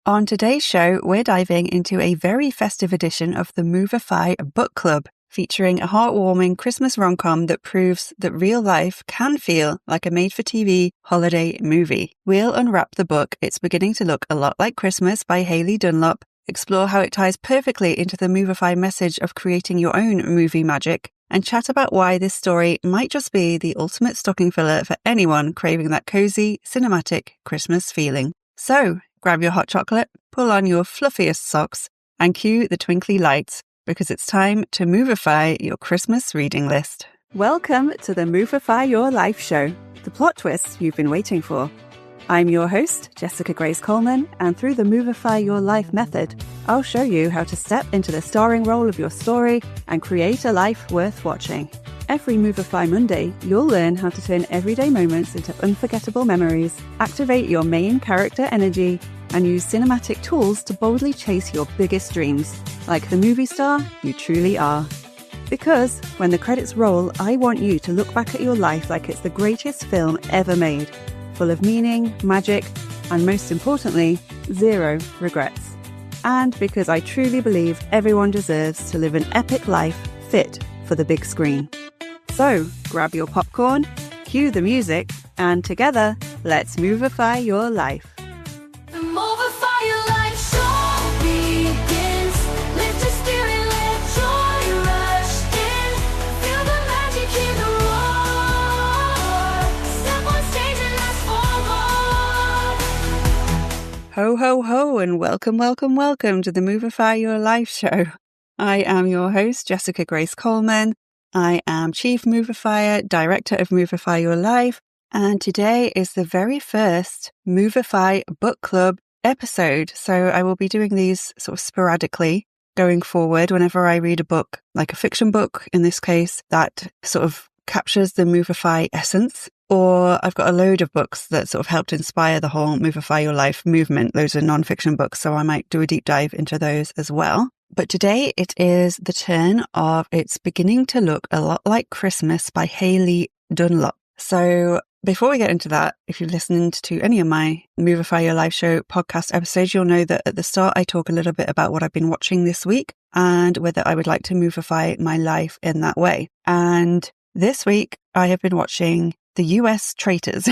On today's show, we're diving into a very festive edition of the Movify Book Club, featuring a heartwarming Christmas romcom that proves that real life can feel like a made-for-TV holiday movie. We'll unwrap the book It's Beginning to Look a Lot Like Christmas by Hayley Dunlop, explore how it ties perfectly into the Movify message of creating your own movie magic, and chat about why this story might just be the ultimate stocking filler for anyone craving that cozy, cinematic Christmas feeling. So, grab your hot chocolate, pull on your fluffiest socks, and cue the twinkly lights, because it's time to Movify your Christmas reading list. Welcome to the Movify Your Life show, the plot twist you've been waiting for. I'm your host, Jessica Grace Coleman, and through the Movify Your Life method, I'll show you how to step into the starring role of your story and create a life worth watching. Every Movify Monday, you'll learn how to turn everyday moments into unforgettable memories, activate your main character energy, and use cinematic tools to boldly chase your biggest dreams, like the movie star you truly are. Because when the credits roll, I want you to look back at your life like it's the greatest film ever made, full of meaning, magic, and most importantly, zero regrets. And because I truly believe everyone deserves to live an epic life fit for the big screen. So, grab your popcorn, cue the music, and together, let's Movify your life. The Movify Your Life show begins. Lift your spirit, let joy rush in. Feel the magic, hear the roar. Step on stage and ask for more. Ho, ho, ho, and welcome to the Movify Your Life show. I am your host, Jessica Grace Coleman. I am Chief Movifier, Director of Movify Your Life, and today is the very first Movify Book Club episode. So I will be doing these sort of sporadically going forward whenever I read a book, like a fiction book in this case, that sort of captures the Movify essence. Or I've got a load of books that sort of helped inspire the whole Movify Your Life movement. Those are non-fiction books, so I might do a deep dive into those as well. But today it is the turn of It's Beginning to Look a Lot Like Christmas by Hayley Dunlop. So before we get into that, if you've listened to any of my Movify Your Life show podcast episodes, you'll know that at the start I talk a little bit about what I've been watching this week and whether I would like to movify my life in that way. And this week I have been watching the US Traitors.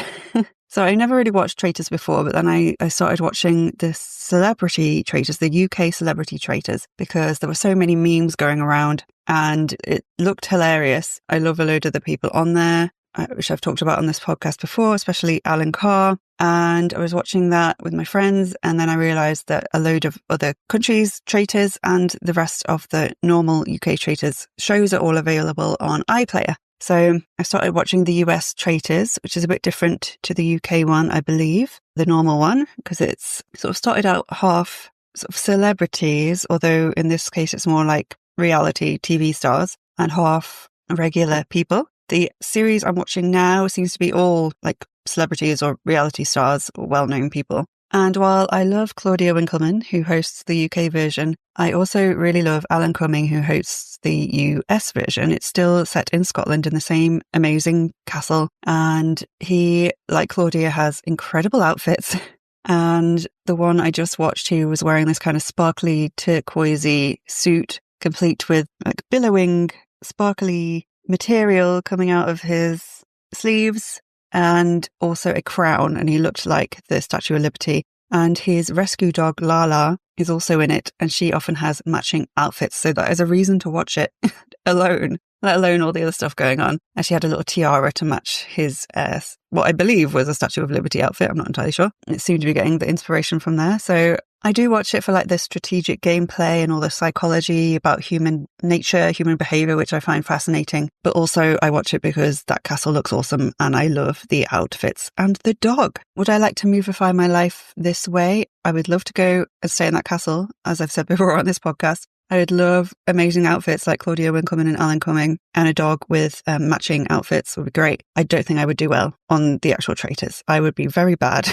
So I never really watched Traitors before, but then I started watching the celebrity Traitors, the UK celebrity Traitors, because there were so many memes going around and it looked hilarious. I love a load of the people on there, which I've talked about on this podcast before, especially Alan Carr. And I was watching that with my friends, and then I realised that a load of other countries' Traitors and the rest of the normal UK Traitors shows are all available on iPlayer. So I started watching the US Traitors, which is a bit different to the UK one, I believe, the normal one, because it's sort of started out half sort of celebrities, although in this case it's more like reality TV stars, and half regular people. The series I'm watching now seems to be all like celebrities or reality stars or well-known people. And while I love Claudia Winkleman, who hosts the UK version, I also really love Alan Cumming, who hosts the US version. It's still set in Scotland in the same amazing castle. And he, like Claudia, has incredible outfits. And the one I just watched, he was wearing this kind of sparkly turquoisey suit, complete with like billowing, sparkly material coming out of his sleeves, and also a crown, and he looked like the Statue of Liberty. And his rescue dog, Lala, is also in it, and she often has matching outfits, so that is a reason to watch it alone, let alone all the other stuff going on. And she had a little tiara to match his, what I believe was a Statue of Liberty outfit. I'm not entirely sure. It seemed to be getting the inspiration from there. So I do watch it for like the strategic gameplay and all the psychology about human nature, human behavior, which I find fascinating. But also I watch it because that castle looks awesome and I love the outfits and the dog. Would I like to movify my life this way? I would love to go and stay in that castle, as I've said before on this podcast. I would love amazing outfits like Claudia Winkleman and Alan Cumming, and a dog with matching outfits would be great. I don't think I would do well on the actual Traitors. I would be very bad.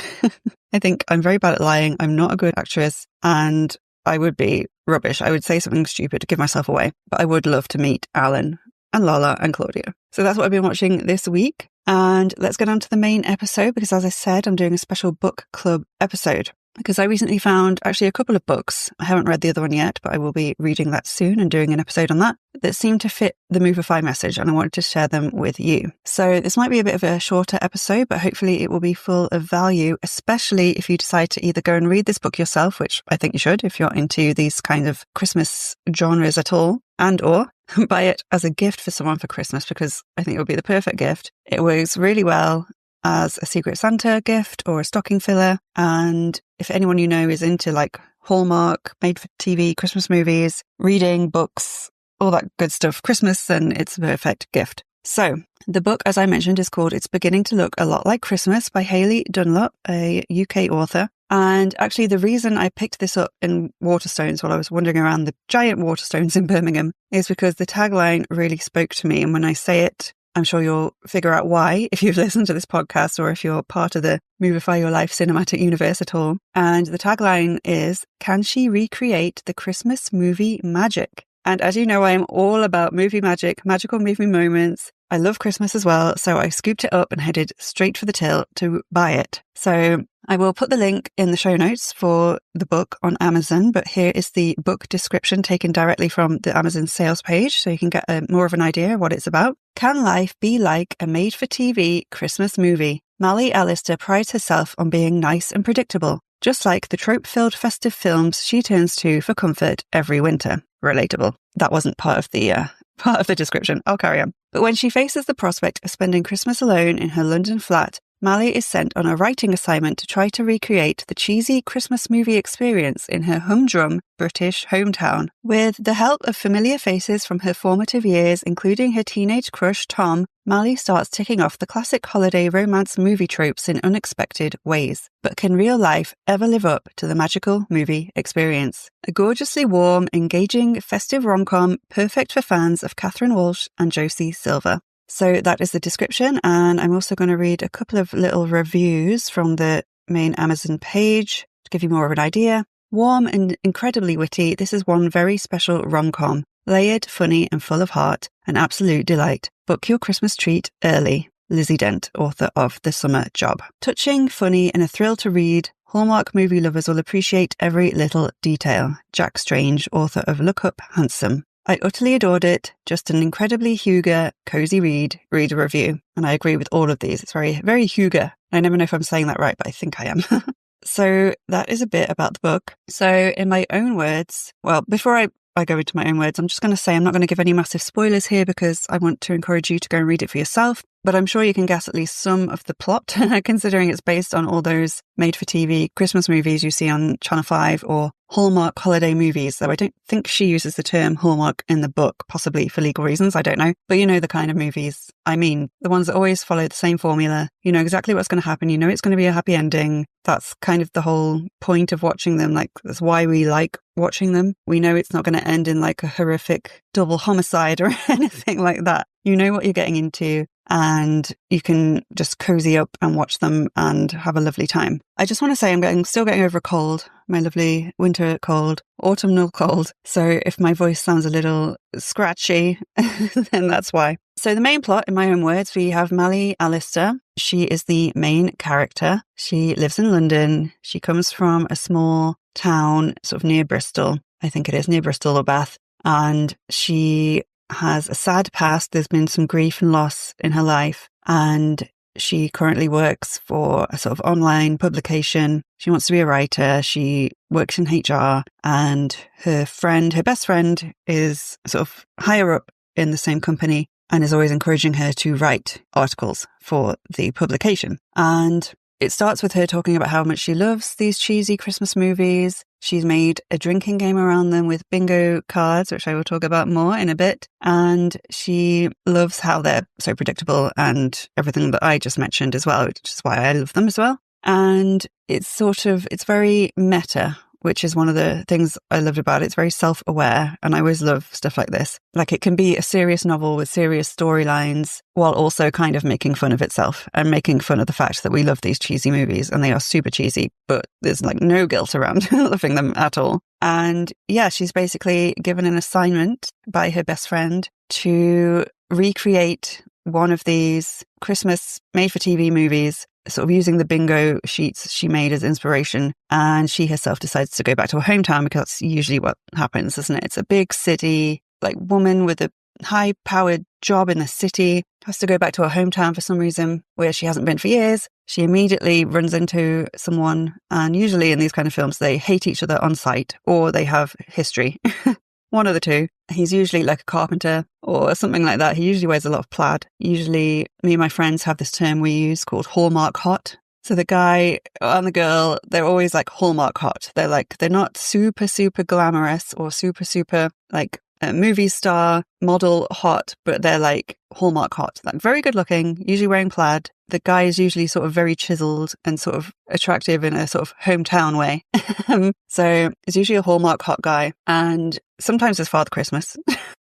I think I'm very bad at lying. I'm not a good actress, and I would be rubbish. I would say something stupid to give myself away, but I would love to meet Alan and Lala and Claudia. So that's what I've been watching this week. And let's get on to the main episode, because as I said, I'm doing a special book club episode. because I recently found actually a couple of books. I haven't read the other one yet, but I will be reading that soon and doing an episode on that seem to fit the Movify message, and I wanted to share them with you. So this might be a bit of a shorter episode, but hopefully it will be full of value, especially if you decide to either go and read this book yourself, which I think you should if you're into these kind of Christmas genres at all, and or buy it as a gift for someone for Christmas, because I think it would be the perfect gift. It works really well as a Secret Santa gift or a stocking filler. And if anyone you know is into like Hallmark, made for TV, Christmas movies, reading books, all that good stuff, Christmas, then it's a perfect gift. So the book, as I mentioned, is called It's Beginning to Look a Lot Like Christmas by Hayley Dunlop, a UK author. And actually the reason I picked this up in Waterstones while I was wandering around the giant Waterstones in Birmingham is because the tagline really spoke to me. And when I say it, I'm sure you'll figure out why if you've listened to this podcast or if you're part of the Movify Your Life cinematic universe at all. And the tagline is, "Can she recreate the Christmas movie magic?" And as you know, I am all about movie magic, magical movie moments. I love Christmas as well, so I scooped it up and headed straight for the till to buy it. So I will put the link in the show notes for the book on Amazon, but here is the book description taken directly from the Amazon sales page, so you can get more of an idea of what it's about. Can life be like a made-for-TV Christmas movie? Mally Alistair prides herself on being nice and predictable, just like the trope-filled festive films she turns to for comfort every winter. Relatable. That wasn't part of the description. I'll carry on. But when she faces the prospect of spending Christmas alone in her London flat, Mally is sent on a writing assignment to try to recreate the cheesy Christmas movie experience in her humdrum British hometown. With the help of familiar faces from her formative years, including her teenage crush Tom, Mally starts ticking off the classic holiday romance movie tropes in unexpected ways. But can real life ever live up to the magical movie experience? A gorgeously warm, engaging, festive rom-com perfect for fans of Catherine Walsh and Josie Silver. So that is the description, and I'm also going to read a couple of little reviews from the main Amazon page to give you more of an idea. Warm and incredibly witty, this is one very special rom-com. Layered, funny and full of heart, an absolute delight. Book your Christmas treat early. Lizzie Dent, author of The Summer Job. Touching, funny and a thrill to read, Hallmark movie lovers will appreciate every little detail. Jack Strange, author of Look Up Handsome. I utterly adored it. Just an incredibly hygge, cozy read, reader review. And I agree with all of these. It's very, very hygge. I never know if I'm saying that right, but I think I am. So that is a bit about the book. So in my own words, well, before I go into my own words, I'm just going to say I'm not going to give any massive spoilers here because I want to encourage you to go and read it for yourself. But I'm sure you can guess at least some of the plot, considering it's based on all those made-for-TV Christmas movies you see on Channel 5 or Hallmark holiday movies, though I don't think she uses the term Hallmark in the book, possibly for legal reasons, I don't know. But you know the kind of movies I mean, the ones that always follow the same formula. You know exactly what's going to happen. You know it's going to be a happy ending. That's kind of the whole point of watching them. Like, that's why we like watching them. We know it's not going to end in like a horrific double homicide or anything like that. You know what you're getting into, and you can just cozy up and watch them and have a lovely time. I just want to say I'm still getting over a cold, my lovely winter cold, autumnal cold. So if my voice sounds a little scratchy, then that's why. So the main plot, in my own words, we have Mally Alistair. She is the main character. She lives in London. She comes from a small town sort of near Bristol. I think it is near Bristol or Bath. And she has a sad past. There's been some grief and loss in her life, and she currently works for a sort of online publication. She wants to be a writer. She works in HR, and her best friend is sort of higher up in the same company and is always encouraging her to write articles for the publication. And it starts with her talking about how much she loves these cheesy Christmas movies. She's made a drinking game around them with bingo cards, which I will talk about more in a bit. And she loves how they're so predictable and everything that I just mentioned as well, which is why I love them as well. And it's very meta, which is one of the things I loved about it. It's very self-aware, and I always love stuff like this. Like, it can be a serious novel with serious storylines while also kind of making fun of itself and making fun of the fact that we love these cheesy movies, and they are super cheesy, but there's like no guilt around loving them at all. And yeah, she's basically given an assignment by her best friend to recreate one of these Christmas made-for-TV movies sort of using the bingo sheets she made as inspiration. And she herself decides to go back to her hometown because that's usually what happens, isn't it? It's a big city, like woman with a high-powered job in the city, has to go back to her hometown for some reason where she hasn't been for years. She immediately runs into someone, and usually in these kind of films, they hate each other on sight or they have history. One of the two. He's usually like a carpenter or something like that. He usually wears a lot of plaid. Usually, me and my friends have this term we use called Hallmark hot. So the guy and the girl, they're always like Hallmark hot. They're not super, super glamorous or super, like a movie star model hot, but they're like Hallmark hot, like very good looking, usually wearing plaid. The guy is usually sort of very chiseled and sort of attractive in a sort of hometown way. So it's usually a Hallmark hot guy. And sometimes there's Father Christmas.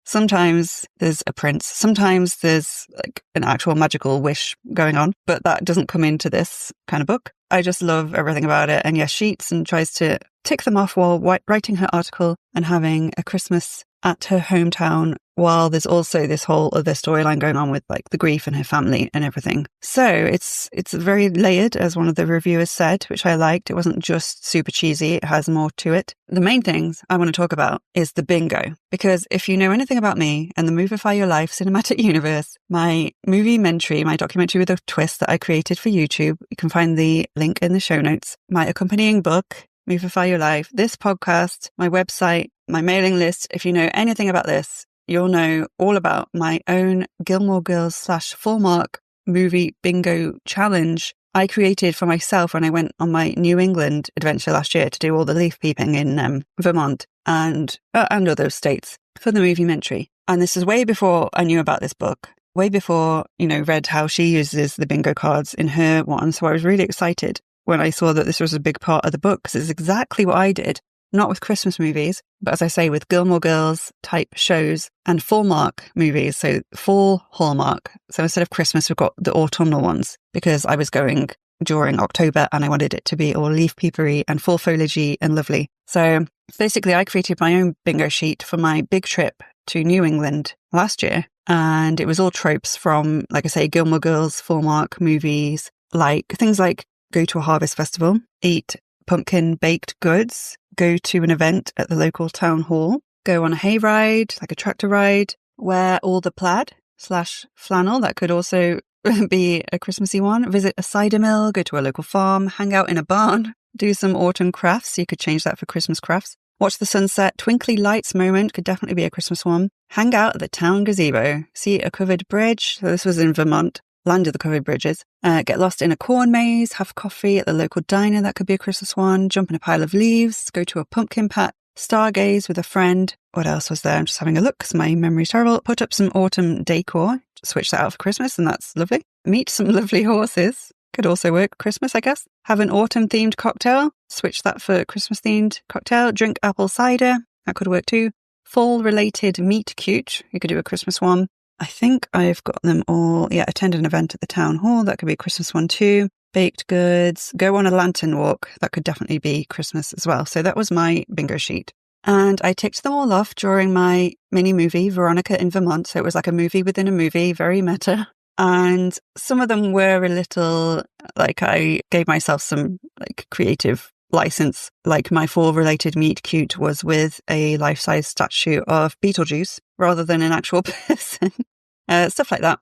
Sometimes there's a prince. Sometimes there's like an actual magical wish going on, but that doesn't come into this kind of book. I just love everything about it. And yes, sheets, and tries to tick them off while writing her article and having a Christmas at her hometown, while there's also this whole other storyline going on with like the grief and her family and everything. So it's very layered, as one of the reviewers said, which I liked. It wasn't just super cheesy. It has more to it. The main things I want to talk about is the bingo, because if you know anything about me and the Movify Your Life cinematic universe, my movie-mentary, my documentary with a twist that I created for YouTube, you can find the link in the show notes, my accompanying book, Movify Your Life, this podcast, my website, my mailing list. If you know anything about this, you'll know all about my own Gilmore Girls / Hallmark movie bingo challenge I created for myself when I went on my New England adventure last year to do all the leaf peeping in Vermont and other states for the movie-mentary. And this is way before I knew about this book, way before, read how she uses the bingo cards in her one. So I was really excited when I saw that this was a big part of the book, because it's exactly what I did. Not with Christmas movies, but as I say, with Gilmore Girls type shows and Hallmark movies. So fall Hallmark. So instead of Christmas, we've got the autumnal ones, because I was going during October and I wanted it to be all leaf peepery and fall foliagey and lovely. So basically I created my own bingo sheet for my big trip to New England last year. And it was all tropes from, like I say, Gilmore Girls, Hallmark movies, like things like go to a harvest festival, eat pumpkin baked goods, go to an event at the local town hall, go on a hayride, like a tractor ride, wear all the plaid / flannel. That could also be a Christmassy one. Visit a cider mill, go to a local farm, hang out in a barn, do some autumn crafts. You could change that for Christmas crafts. Watch the sunset. Twinkly lights moment could definitely be a Christmas one. Hang out at the town gazebo. See a covered bridge. So this was in Vermont. Land of the covered bridges. Get lost in a corn maze, have coffee at the local diner, that could be a Christmas one, jump in a pile of leaves, go to a pumpkin patch, stargaze with a friend. What else was there? I'm just having a look because my memory's terrible. Put up some autumn decor, switch that out for Christmas, and that's lovely. Meet some lovely horses, could also work for Christmas, I guess. Have an autumn themed cocktail, switch that for Christmas themed cocktail. Drink apple cider, that could work too. Fall related meet cute, you could do a Christmas one. I think I've got them all. Yeah, attend an event at the town hall. That could be a Christmas one too. Baked goods. Go on a lantern walk. That could definitely be Christmas as well. So that was my bingo sheet. And I ticked them all off during my mini movie, Veronica in Vermont. So it was like a movie within a movie, very meta. And some of them were a little, like I gave myself some like creative license. Like my fall-related meet cute was with a life-size statue of Beetlejuice rather than an actual person. Stuff like that.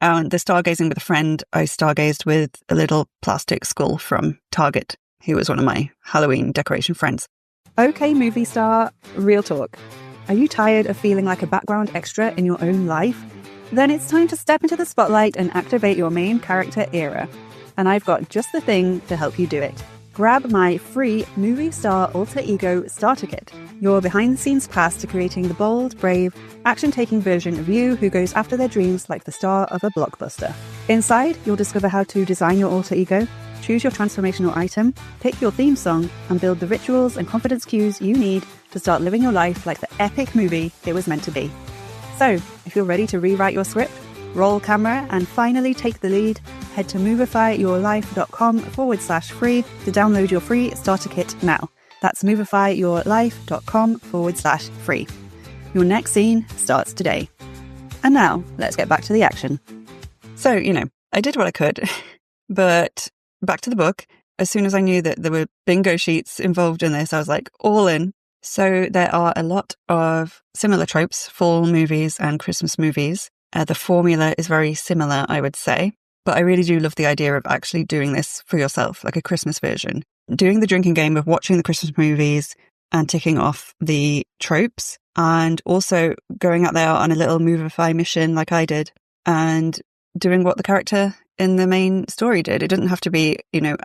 And the stargazing with a friend, I stargazed with a little plastic skull from Target, who was one of my Halloween decoration friends. Okay, movie star, real talk. Are you tired of feeling like a background extra in your own life? Then it's time to step into the spotlight and activate your main character era. And I've got just the thing to help you do it. Grab my free Movie Star Alter Ego Starter Kit, your behind-the-scenes pass to creating the bold, brave, action-taking version of you who goes after their dreams like the star of a blockbuster. Inside, you'll discover how to design your alter ego, choose your transformational item, pick your theme song, and build the rituals and confidence cues you need to start living your life like the epic movie it was meant to be. So, if you're ready to rewrite your script, roll camera, and finally take the lead, head to movifyyourlife.com/free to download your free starter kit now. That's movifyyourlife.com/free. Your next scene starts today. And now, let's get back to the action. So, I did what I could, but back to the book. As soon as I knew that there were bingo sheets involved in this, I was like, all in. So there are a lot of similar tropes, fall movies and Christmas movies. The formula is very similar, I would say. But I really do love the idea of actually doing this for yourself, like a Christmas version. Doing the drinking game of watching the Christmas movies and ticking off the tropes, and also going out there on a little Movify mission like I did and doing what the character in the main story did. It doesn't have to be,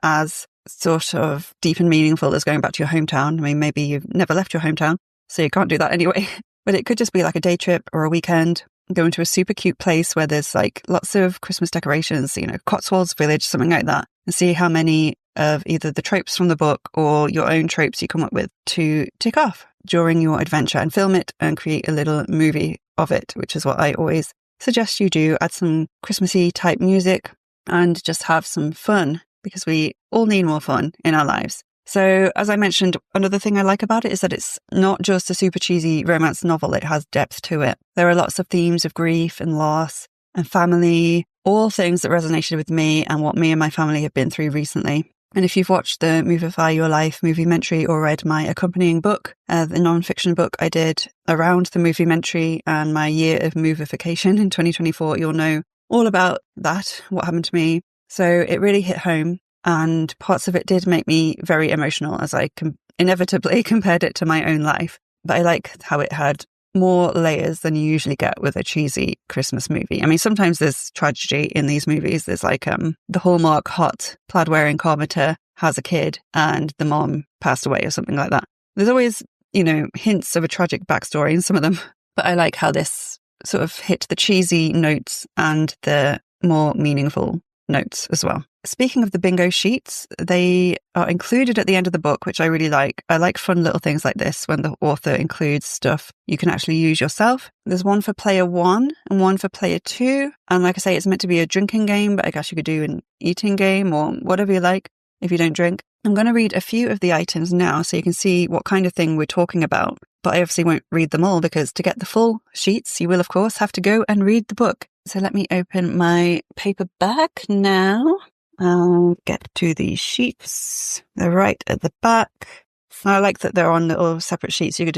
as sort of deep and meaningful as going back to your hometown. I mean, maybe you've never left your hometown, so you can't do that anyway. But it could just be like a day trip or a weekend, going to a super cute place where there's like lots of Christmas decorations, Cotswolds Village, something like that, and see how many of either the tropes from the book or your own tropes you come up with to tick off during your adventure, and film it and create a little movie of it, which is what I always suggest you do. Add some Christmassy type music and just have some fun, because we all need more fun in our lives. So as I mentioned, another thing I like about it is that it's not just a super cheesy romance novel. It has depth to it. There are lots of themes of grief and loss and family, all things that resonated with me and what me and my family have been through recently. And if you've watched the Movify Your Life movie-mentary or read my accompanying book, the non-fiction book I did around the movie-mentary and my year of movification in 2024, you'll know all about that, what happened to me. So it really hit home, and parts of it did make me very emotional as I inevitably compared it to my own life. But I like how it had more layers than you usually get with a cheesy Christmas movie. I mean, sometimes there's tragedy in these movies. There's like the Hallmark hot plaid-wearing carpenter has a kid and the mom passed away or something like that. There's always, hints of a tragic backstory in some of them. But I like how this sort of hit the cheesy notes and the more meaningful notes as well. Speaking of the bingo sheets, they are included at the end of the book, which I really like. I like fun little things like this when the author includes stuff you can actually use yourself. There's one for player 1 and one for player 2. And like I say, it's meant to be a drinking game, but I guess you could do an eating game or whatever you like if you don't drink. I'm going to read a few of the items now so you can see what kind of thing we're talking about. But I obviously won't read them all, because to get the full sheets, you will, of course, have to go and read the book. So let me open my paperback now. I'll get to the sheets. They're right at the back. I like that they're on little separate sheets. I was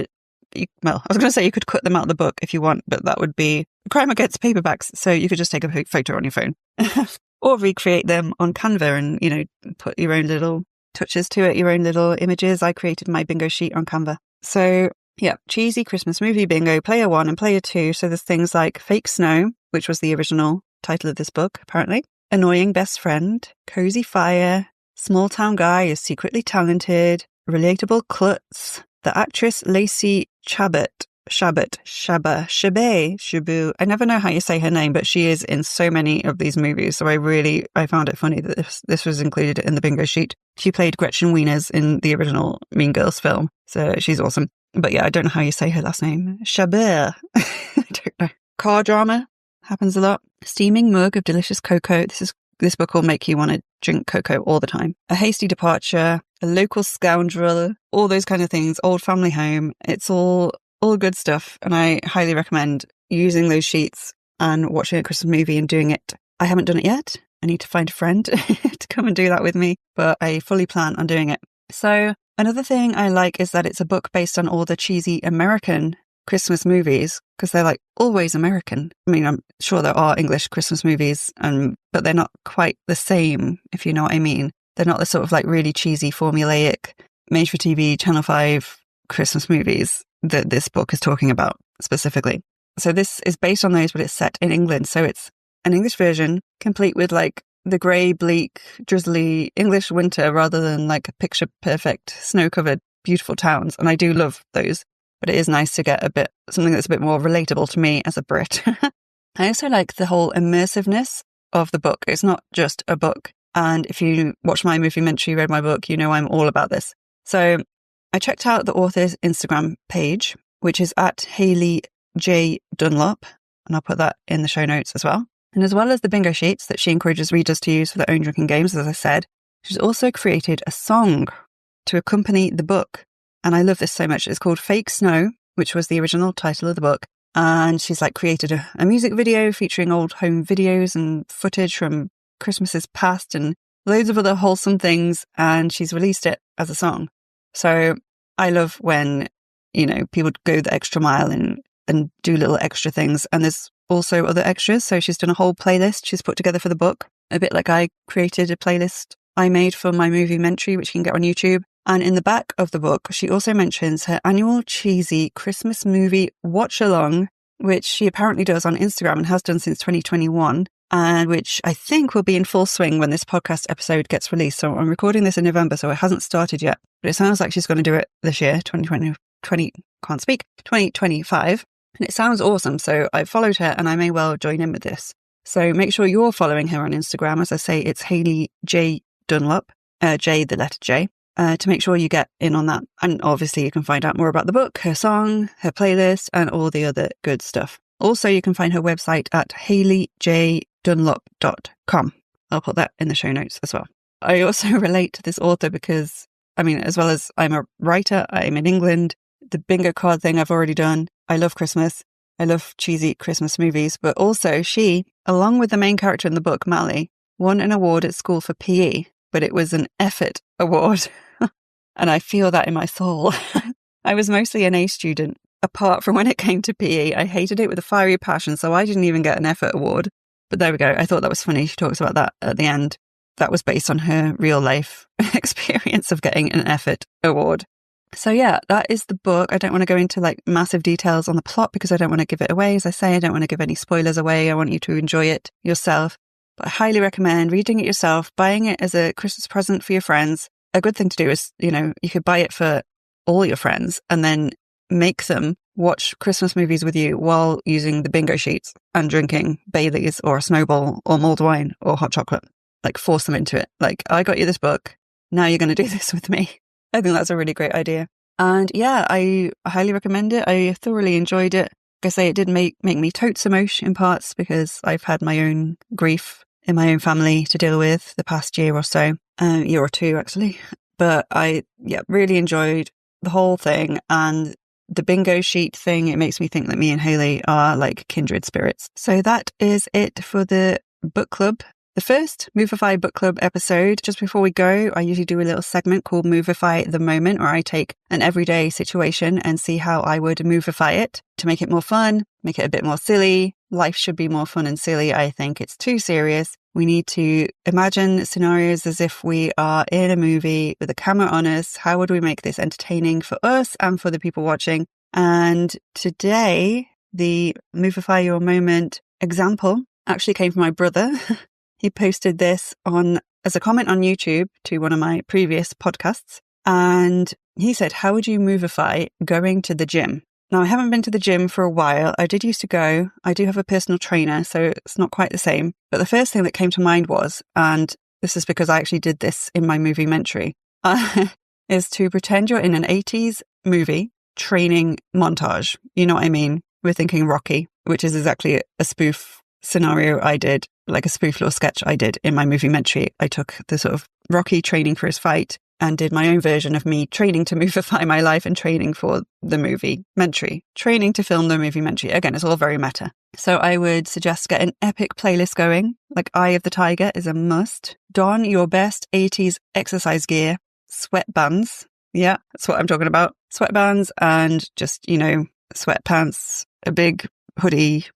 going to say you could cut them out of the book if you want, but that would be a crime against paperbacks. So you could just take a photo on your phone or recreate them on Canva and, put your own little touches to it, your own little images. I created my bingo sheet on Canva. So yeah, cheesy Christmas movie bingo, player 1 and player 2. So there's things like Fake Snow, which was the original title of this book, apparently. Annoying Best Friend, Cozy Fire, Small Town Guy is Secretly Talented, Relatable Klutz, the actress Lacey Chabot, Shabu. I never know how you say her name, but she is in so many of these movies. So I found it funny that this was included in the bingo sheet. She played Gretchen Wieners in the original Mean Girls film. So she's awesome. But yeah, I don't know how you say her last name. Shabu. I don't know. Car drama happens a lot. Steaming mug of delicious cocoa. This book will make you want to drink cocoa all the time. A hasty departure, a local scoundrel, all those kind of things. Old family home. It's all good stuff. And I highly recommend using those sheets and watching a Christmas movie and doing it. I haven't done it yet. I need to find a friend to come and do that with me, but I fully plan on doing it. So another thing I like is that it's a book based on all the cheesy American Christmas movies, because they're like always American. I mean, I'm sure there are English Christmas movies, but they're not quite the same, if you know what I mean. They're not the sort of like really cheesy, formulaic, made for TV, Channel 5 Christmas movies that this book is talking about specifically. So this is based on those, but it's set in England. So it's an English version, complete with like the grey, bleak, drizzly English winter rather than like a picture perfect, snow-covered, beautiful towns. And I do love those. But it is nice to get something that's a bit more relatable to me as a Brit. I also like the whole immersiveness of the book. It's not just a book. And if you watch my movie-mentary, read my book, you know I'm all about this. So I checked out the author's Instagram page, which is at Hayley J. Dunlop. And I'll put that in the show notes as well. And as well as the bingo sheets that she encourages readers to use for their own drinking games, as I said, she's also created a song to accompany the book. And I love this so much. It's called Fake Snow, which was the original title of the book. And she's like created a music video featuring old home videos and footage from Christmases past. And loads of other wholesome things, and she's released it as a song. So I love when, people go the extra mile and do little extra things. And there's also other extras. So she's done a whole playlist she's put together for the book, a bit like I created a playlist I made for my Movie-mentary, which you can get on YouTube. And in the back of the book, she also mentions her annual cheesy Christmas movie watch-along, which she apparently does on Instagram and has done since 2021, and which I think will be in full swing when this podcast episode gets released. So I'm recording this in November, so it hasn't started yet. But it sounds like she's going to do it this year, 2025. And it sounds awesome. So I followed her and I may well join in with this. So make sure you're following her on Instagram. As I say, it's Hayley J. Dunlop, J, the letter J, to make sure you get in on that. And obviously you can find out more about the book, her song, her playlist, and all the other good stuff. Also, you can find her website at hayleyjdunlop.com. I'll put that in the show notes as well. I also relate to this author because, as well as I'm a writer, I'm in England. The bingo card thing I've already done. I love Christmas. I love cheesy Christmas movies. But also she, along with the main character in the book, Mally, won an award at school for PE, but it was an effort award. And I feel that in my soul. I was mostly an A student. Apart from when it came to PE, I hated it with a fiery passion, so I didn't even get an effort award. But there we go. I thought that was funny. She talks about that at the end. That was based on her real life experience of getting an effort award. So yeah, that is the book. I don't want to go into massive details on the plot because I don't want to give it away. As I say, I don't want to give any spoilers away. I want you to enjoy it yourself. But I highly recommend reading it yourself, buying it as a Christmas present for your friends. A good thing to do is, you could buy it for all your friends and then make them watch Christmas movies with you while using the bingo sheets and drinking Baileys or a Snowball or mulled wine or hot chocolate. Force them into it. I got you this book. Now you're going to do this with me. I think that's a really great idea. And yeah, I highly recommend it. I thoroughly enjoyed it. Like I say, it did make me totes emotion in parts because I've had my own grief in my own family to deal with the past year or so, year or two actually. But I really enjoyed the whole thing, and the bingo sheet thing, it makes me think that me and Hayley are like kindred spirits. So that is it for the book club. The first Movify Book Club episode. Just before we go, I usually do a little segment called Movify the Moment, where I take an everyday situation and see how I would movify it to make it more fun, make it a bit more silly. Life should be more fun and silly. I think it's too serious. We need to imagine scenarios as if we are in a movie with a camera on us. How would we make this entertaining for us and for the people watching? And today, the Movify Your Moment example actually came from my brother. He posted this as a comment on YouTube to one of my previous podcasts. And he said, how would you movify going to the gym? Now, I haven't been to the gym for a while. I did used to go. I do have a personal trainer, so it's not quite the same. But the first thing that came to mind was, and this is because I actually did this in my Movie-mentary, is to pretend you're in an 80s movie training montage. You know what I mean? We're thinking Rocky, which is exactly a spoof scenario I did, like a spoof little sketch I did in my Movie-mentary. I took the sort of Rocky training for his fight and did my own version of me training to movify my life and training for the Movie-mentary, training to film the Movie-mentary. Again, it's all very meta. So I would suggest get an epic playlist going, like Eye of the Tiger is a must. Don your best 80s exercise gear, sweatbands. Yeah, that's what I'm talking about. Sweatbands and just, sweatpants, a big hoodie,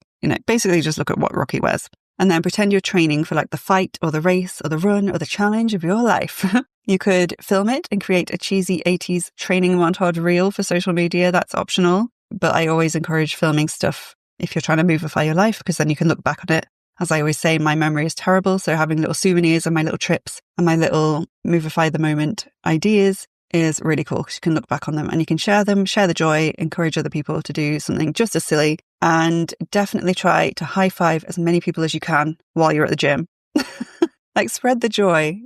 basically just look at what Rocky wears. And then pretend you're training for like the fight or the race or the run or the challenge of your life. You could film it and create a cheesy 80s training montage reel for social media. That's optional. But I always encourage filming stuff if you're trying to movify your life, because then you can look back on it. As I always say, my memory is terrible. So having little souvenirs of my little trips and my little movify the moment ideas is really cool, because you can look back on them and you can share them, share the joy, encourage other people to do something just as silly, and definitely try to high five as many people as you can while you're at the gym. Spread the joy.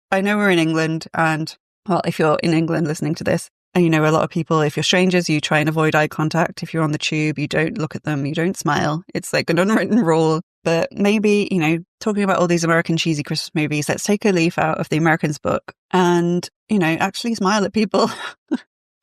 I know we're in England, and well, if you're in England listening to this, and a lot of people, if you're strangers, you try and avoid eye contact. If you're on the tube, you don't look at them, you don't smile. It's like an unwritten rule. But maybe, talking about all these American cheesy Christmas movies, let's take a leaf out of the Americans book and, actually smile at people.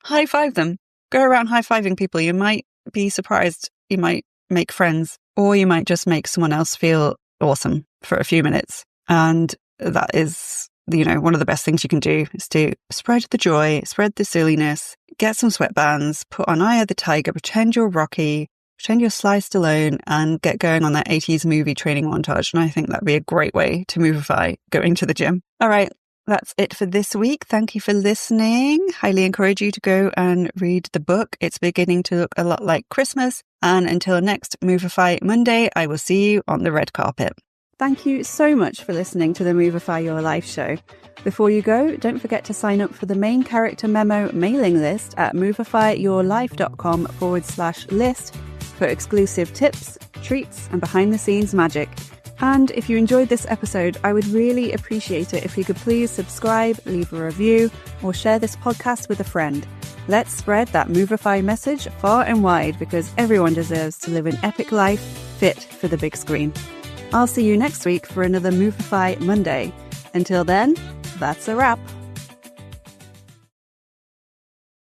High five them. Go around high fiving people. You might be surprised. You might make friends, or you might just make someone else feel awesome for a few minutes. And that is, one of the best things you can do is to spread the joy, spread the silliness, get some sweatbands, put on Eye of the Tiger, pretend you're Rocky, pretend you're Sly Stallone, and get going on that 80s movie training montage. And I think that'd be a great way to Movify going to the gym. All right, that's it for this week. Thank you for listening. Highly encourage you to go and read the book. It's beginning to look a lot like Christmas. And until next Movify Monday, I will see you on the red carpet. Thank you so much for listening to the Movify Your Life show. Before you go, don't forget to sign up for the main character memo mailing list at movifyyourlife.com/list for exclusive tips, treats, and behind-the-scenes magic. And if you enjoyed this episode, I would really appreciate it if you could please subscribe, leave a review, or share this podcast with a friend. Let's spread that Movify message far and wide, because everyone deserves to live an epic life fit for the big screen. I'll see you next week for another Movify Monday. Until then, that's a wrap.